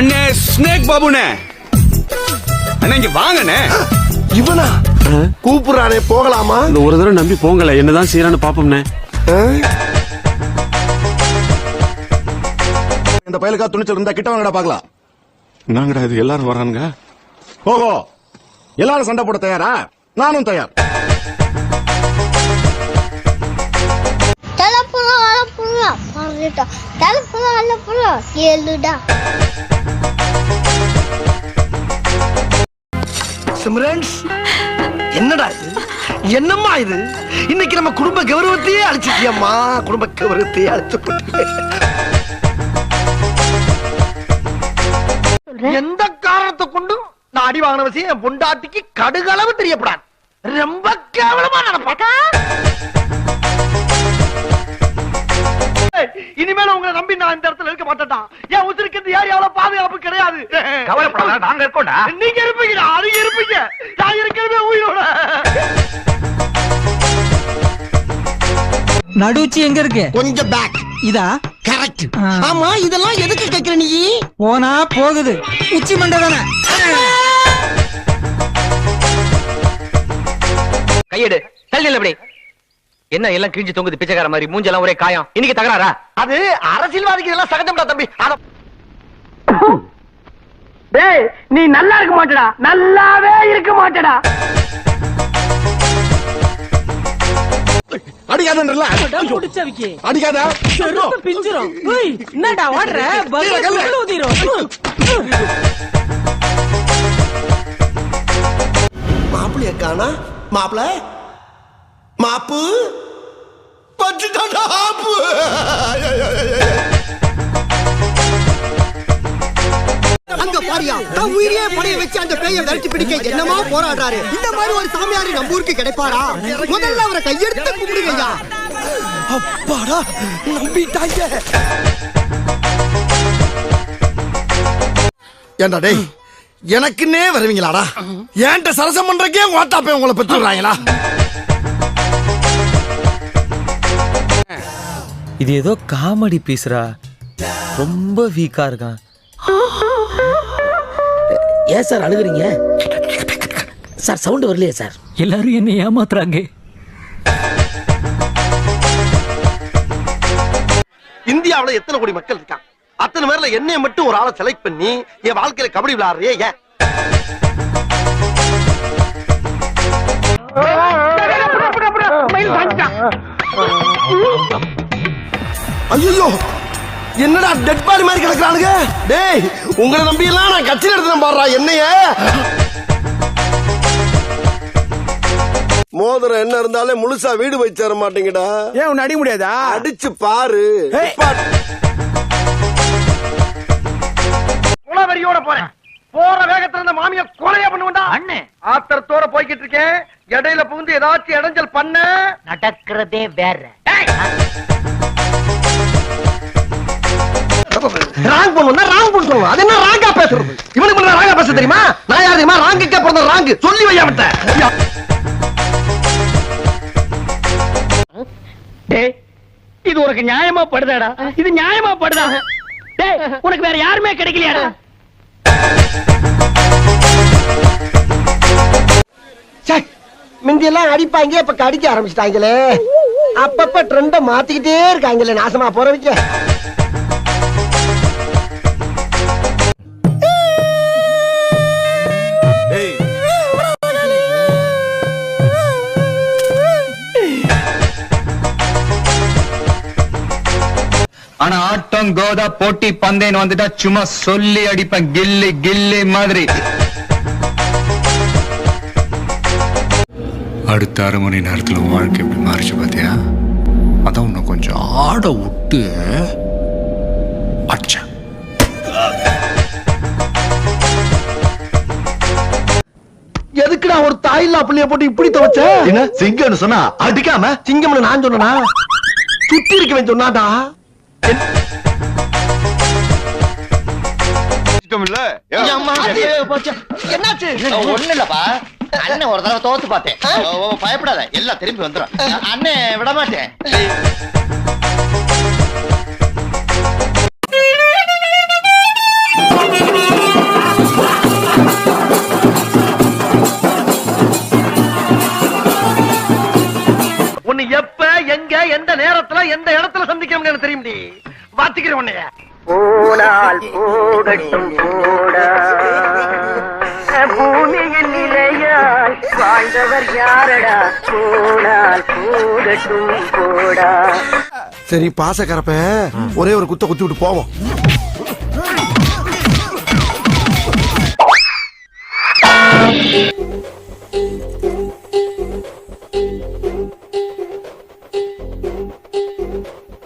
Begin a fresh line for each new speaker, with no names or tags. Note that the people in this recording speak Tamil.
அண்ணே ஸ்னேக் பாபுனே அண்ணே இங்க வாங்கண்ணே.
இவனா கூப்பிடுறானே, போகலாமா?
இந்த ஒரு தடவை நம்பி போங்கல, என்னதான் செய்யறான்னு பாப்போம்னே.
இந்த பயலுக்கா துணிச்சல் இருந்தா கிட்ட வாங்கடா பாக்கலாம்.
நாங்கடா இது எல்லாரும் வரானுங்க.
ஓஹோ, எல்லாரும் சண்டை போட தயாரா? நானும் தயார்.
சிம்ரன்ஸ், என்னடா இது? என்னம்மா இது? இன்னைக்கு நம்ம குடும்ப கௌரவத்தையே அழிச்சிட்டியம்மா. குடும்ப கௌரவத்தையே அழிச்சு போட்டியே. எந்த காரணத்தை கொண்டும் நான் அடி வாங்கின விஷயம் என் பொண்டாட்டிக்கு கடுகளவு தெரியப்படாது. ரொம்ப கேவலமா நடப்பாக்கா. இனிமேல உங்களை நம்பி நான் இந்த இடத்துல இருக்க மாட்டேன்டா. என் உசிருக்கு இந்த ஏரியாவுல பாதுகாப்பு கிடையாது.
கவலைப்படாத, நாங்க இருக்கோம்டா.
நீங்க இருப்பீங்கடா, நீங்க இருப்பீங்க. நான் இருக்கிறதே உயிரோட.
நடுச்சி எங்க இருக்கு?
கொஞ்சம் பேக்.
இதா
கரெக்ட். ஆமா, இதெல்லாம் எதுக்கு கேக்குற நீ?
போனா போகுது, உச்சி மண்டை தானே.
கையெடு, தள்ளி அப்படி. என்ன எல்லாம் கிழிஞ்சு தொங்குது பிச்சைக்கார மாதிரி, மூஞ்செல்லாம் ஒரே காயம். இன்னைக்கு தகராறா?
அது அரசியல்வாதிக்கு இதெல்லாம் சகஜம்டா தம்பி. டேய், நீ நல்லா இருக்க மாட்டடா, நல்லாவே இருக்க மாட்டடா.
அடிக்காதன்றல அடிக்காத.
என்னடா ஓடுற?
மாப்பிள்ளைய காணா? மாப்பிள்ள மாப்பு பச்சுட்டாடா. ஆப்பு அங்க பாரியா, தன் உயிரியே படைய வச்சு அந்த பேயை விரட்டி பிடிக்க என்னமா போராடுறாரு. இந்த மாதிரி ஒரு சாமியாரு நம்ம ஊருக்கு கிடைப்பாரா? முதல்ல அவரை கையெடுத்து கும்பிடுங்கய்யா. அப்பாடா, நம்பிட்டாங்க. ஏண்டா டேய், எனக்குன்னே வருவீங்களாடா? ஏன்ட்ட சரசம் பண்றக்கே ஓட்டாப்பே உங்களை பெற்றுறாங்களா?
இது ஏதோ காமெடி பீஸ்ரா, ரொம்ப வீக்கா இருக்கான்.
ஏன் சார் அழுகுறீங்க சார்? சவுண்ட் வரலையே சார். எல்லாரும் என்ன ஏமாத்துறாங்க.
இந்தியாவுல எத்தனை கோடி மக்கள் இருக்கான்? அத்தனை பேர்ல என்னைய மட்டும் ஒரு ஆளை செலக்ட் பண்ணி என் வாழ்க்கையில கபடி விளையாடுறியே ஏன்? ஐயோ, என்னடா டெட் பாடி மாதிரி கிடக்குறானுங்க. டேய், உங்களை நம்பி எல்லாம் நான் கட்சியில் எடுத்து பாடுறா. என்னைய மோதிரம் என்ன இருந்தாலே முழுசா வீடு போய் சேர மாட்டேங்கடா.
ஏன் உன்னை அடிக்க முடியாதா?
அடிச்சு பாரு. குலவெறியோட போறேன். போற வேகத்துல இந்த மாமிய கொலையா பண்ணுவேன்டா.
அண்ணே,
ஆத்திரத்தோட போய்கிட்டு இருக்கேன். இடையில புகுந்து ஏதாச்சும் இடைஞ்சல் பண்ண
நடக்கிறதே வேற.
ராங் பண்ணுவா, ராங் பண்ண சொல்லுவா. அது என்ன ராங்கா பேசுறது? இவனுக்கு மட்டும் ராங்கா பேச தெரியுமா? நான் யார் தெரியுமா? ராங்குக்கே பிறந்த ராங்கு. சொல்லி வையா விட்ட.
டேய், இது உனக்கு நியாயமா படுதாடா? இது நியாயமா படுதா? டேய், உனக்கு வேற யாருமே கிடைக்கலையாடா?
மிந்தியெல்லாம் அடிப்பாங்க, இப்ப கடிக்க ஆரம்பிச்சிட்டாங்களே. அப்பப்ப ட்ரெண்ட மாத்திக்கிட்டே இருக்காங்களே, நாசமா போறவங்க.
ஆனா ஆட்டம் கோதா போட்டி பந்தேன்னு வந்துட்டா சும்மா சொல்லி அடிப்பேன், கில்லி கில்லி மாதிரி. அடுத்த அரை மணி நேரத்துல உன் வாழ்க்கை எப்படி மாறிச்சு பாத்தியா? அதான் உன்னை கொஞ்சம் ஆட விட்டு அடிச்சேன்.
எதுக்குடா ஒரு தாயில்லா புள்ளைய போட்டு இப்படி துவச்ச? என்ன சிங்கம்னு சொன்னா அடிக்காம? சிங்கம்னு நான் சொன்னா? சுத்தி இருக்கவன் சொன்னாடா. என்னாச்சு?
ஒண்ணு இல்லப்பா, அண்ணன் ஒரு தடவை தோத்து பார்த்தேன். பயப்படாத, எல்லாம் திரும்பி வந்துடும். அண்ணன் விட மாட்டேன்.
ஒண்ணு எப்ப எங்க எந்த நேரத்துல எந்த இடத்துல சந்திக்கணும்னு எனக்கு தெரியும்டி. பாத்துக்கிறேன் உன்னைய. போனால் போகட்டும் போடா, பூமியின் நிலையால் வாழ்ந்தவர் யாரடா, போனால் போகட்டும் போடா.
சரி பாசக்கரப்ப ஒரே ஒரு குத்த குத்தி விட்டு போவோம்.